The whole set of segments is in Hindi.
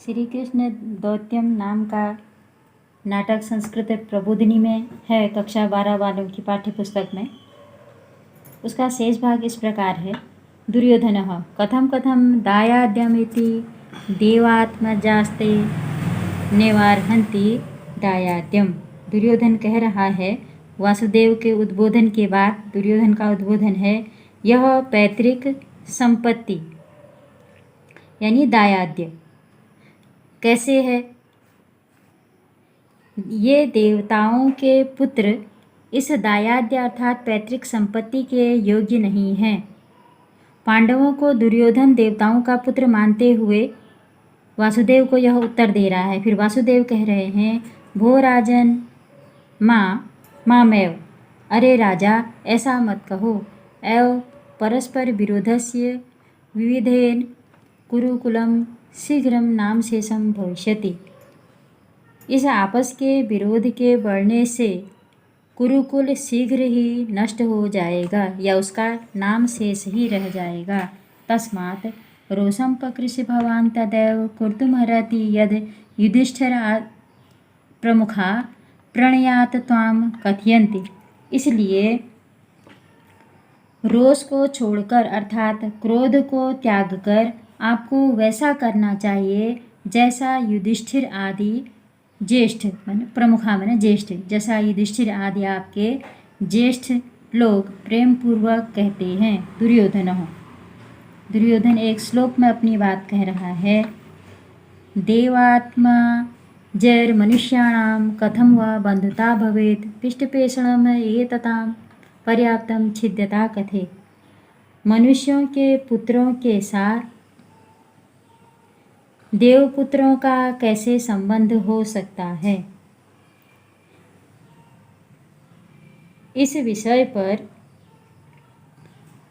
श्री कृष्ण दौत्यम नाम का नाटक संस्कृत प्रबोधिनी में है, कक्षा 12 वालों की पाठ्य पुस्तक में। उसका शेष भाग इस प्रकार है। दुर्योधनः कथम कथम दायाद्यमिति देवात्मजास्ते नेवार्हन्ति दायाद्यम। दुर्योधन कह रहा है, वासुदेव के उद्बोधन के बाद दुर्योधन का उद्बोधन है, यह पैतृक संपत्ति यानी दायाद्य कैसे है। ये देवताओं के पुत्र इस दायाद्य अर्थात पैतृक संपत्ति के योग्य नहीं हैं। पांडवों को दुर्योधन देवताओं का पुत्र मानते हुए वासुदेव को यह उत्तर दे रहा है। फिर वासुदेव कह रहे हैं, भो राजन मामेव। अरे राजा, ऐसा मत कहो। एव परस्पर विरोधस्य विविधेन कुरुकुलम शीघ्रम नाम शेषम भविष्यति। इस आपस के विरोध के बढ़ने से कुरुकुल शीघ्र ही नष्ट हो जाएगा या उसका नाम शेष ही रह जाएगा। तस्मात् रोषम पकृष्य भवान् तदैव कर्तुमर्हति यद् युधिष्ठिर प्रमुखा प्रणयात त्वाम कथयन्ति। इसलिए रोष को छोड़कर अर्थात क्रोध को त्याग कर आपको वैसा करना चाहिए जैसा युधिष्ठिर आदि ज्येष्ठ प्रमुखा मैंने ज्येष्ठ, जैसा युधिष्ठिर आदि आपके ज्येष्ठ लोग प्रेम पूर्वक कहते हैं। दुर्योधन एक श्लोक में अपनी बात कह रहा है। देवात्मा जैर मनुष्याणाम कथम व बंधुता भवेत् पिष्टपेषणम एतताम पर्याप्तम छिद्यता कथे। मनुष्यों के पुत्रों के साथ देवपुत्रों का कैसे संबंध हो सकता है। इस विषय पर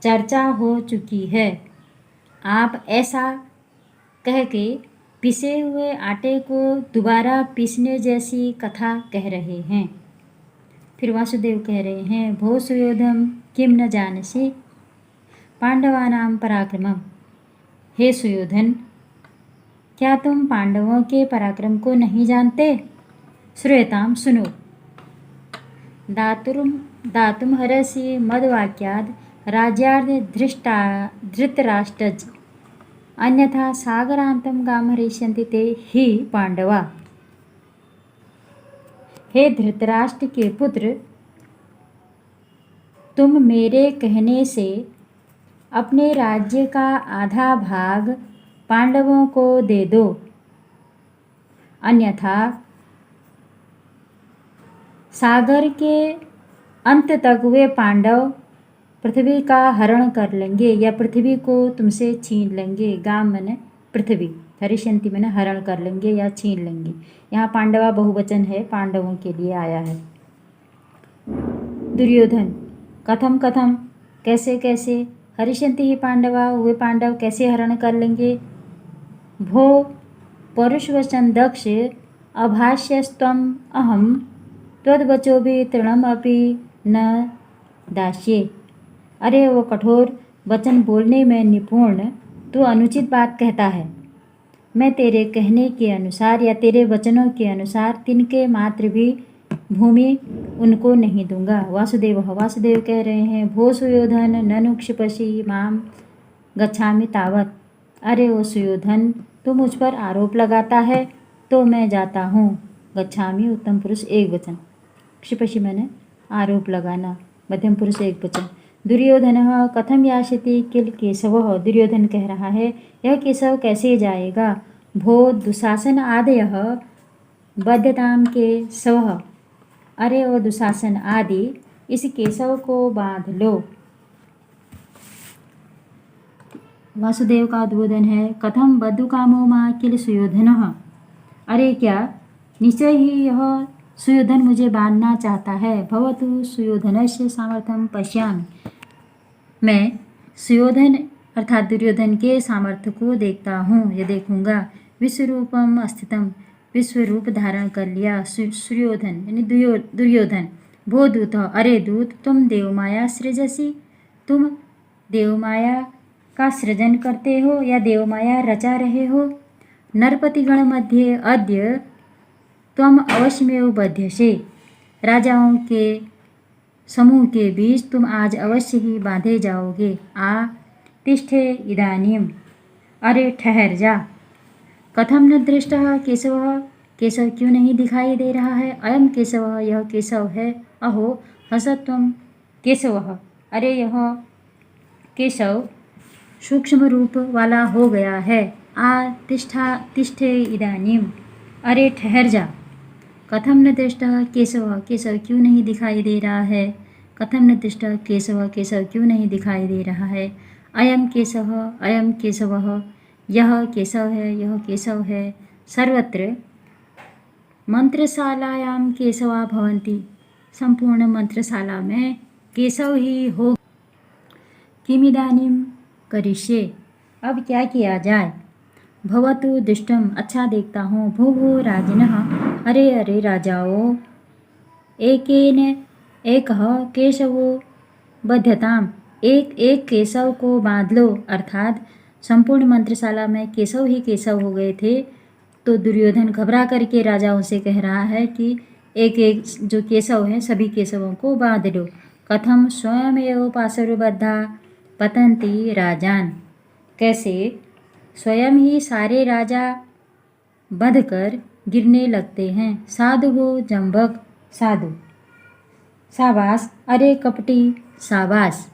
चर्चा हो चुकी है। आप ऐसा कह के पिसे हुए आटे को दोबारा पीसने जैसी कथा कह रहे हैं। फिर वासुदेव कह रहे हैं, भो सुयोधन किम न जानसि पांडवानां पराक्रमम। हे सुयोधन, क्या तुम पांडवों के पराक्रम को नहीं जानते। श्रूयताम, सुनो। दातुम हरसि मदवाक्याद राज्यार्थ धृतराष्ट्रज अन्यथा सागरांतम गाम हरिष्यन्ति ते ही पांडवा। हे धृतराष्ट्र के पुत्र, तुम मेरे कहने से अपने राज्य का आधा भाग पांडवों को दे दो, अन्यथा सागर के अंत तक वे पांडव पृथ्वी का हरण कर लेंगे या पृथ्वी को तुमसे छीन लेंगे। गाम मैंने पृथ्वी, हरिष्यन्ति मैंने हरण कर लेंगे या छीन लेंगे। यहाँ पांडवा बहुवचन है, पांडवों के लिए आया है। दुर्योधन कथम कथम कैसे कैसे हरिष्यन्ति ही पांडवा, वे पांडव कैसे हरण कर लेंगे। भो परुषवचन दक्ष अभाष्यस्त्वम अहम त्वद्वचोभि तृणमपि न दास्ये। अरे वो कठोर वचन बोलने में निपुण, तू अनुचित बात कहता है। मैं तेरे कहने के अनुसार या तेरे वचनों के अनुसार तिनके मात्र भी भूमि उनको नहीं दूंगा। वासुदेव कह रहे हैं, भो सुयोधन ननु क्षिपसि माम गच्छामि तावत्। अरे ओ सुयोधन, तू मुझ पर आरोप लगाता है तो मैं जाता हूँ। गच्छामि उत्तम पुरुष एक वचन, क्षिपसि मैंने आरोप लगाना, मध्यम पुरुष एक वचन। दुर्योधन कथम यास्यति किल केशव। दुर्योधन कह रहा है, यह केशव कैसे जाएगा। भो दुशासन आदयः बध्यताम केशव। अरे ओ दुशासन आदि, इस केशव को बांध लो। वासुदेव का उद्बोधन है, कथम बद्धकामो मा किल सुयोधनः। अरे क्या निश्चय ही यह सुयोधन मुझे बांधना चाहता है। भवतु सुयोधनस्य सामर्थ्यम पश्यामि। मैं सुयोधन अर्थात दुर्योधन के सामर्थ्य को देखता हूँ या देखूंगा। विश्वरूपम स्थितम, विश्व रूप धारण कर लिया सुयोधन यानी दुर्योधन। भो दूत, अरे दूत, तुम देवमाया सृजसी। तुम देवमाया का सृजन करते हो या देवमाया रचा रहे हो। नरपतिगण मध्ये अद्य त्वम अवश्यमेव बध्यसे। राजाओं के समूह के बीच तुम आज अवश्य ही बांधे जाओगे। आ तिष्ठे इदानीम, अरे ठहर जा। कथम न दृष्टः केशवः, केशव क्यों नहीं दिखाई दे रहा है। अयम केशवः, यह केशव है। अहो हसत्वम केशवः, अरे यह केशव सूक्ष्म रूप वाला हो गया है। आ तिष्ठे इदानीम, अरे ठहर जा। कथम न दृष्टः केशवः, केशव क्यों नहीं दिखाई दे रहा है। कथम न दृष्टः केशवः, केशव क्यों नहीं दिखाई दे रहा है। अयम केशवः, यह केशव है, यह केशव है। सर्वत्र मंत्रशालायां केशवा भवन्ति, संपूर्ण मंत्रशाला में केशव ही हो। किमिदानीं करिष्ये, अब क्या किया जाए। भवतु दुष्टम, अच्छा देखता हूँ। भूभु राजिनः, अरे अरे राजाओं। एकेन एकः केशवो बध्यताम, एक एक केशव को बांध लो। अर्थात संपूर्ण मंत्रशाला में केशव ही केशव हो गए थे। तो दुर्योधन घबरा करके राजाओं से कह रहा है कि एक एक जो केशव हैं सभी केशवों को बांध लो। कथम स्वयं एव पाशुर्बद्धा पतंती राजान, कैसे स्वयं ही सारे राजा बंधकर गिरने लगते हैं। साधु हो जंबक, साधु शाबाश, अरे कपटी शाबाश।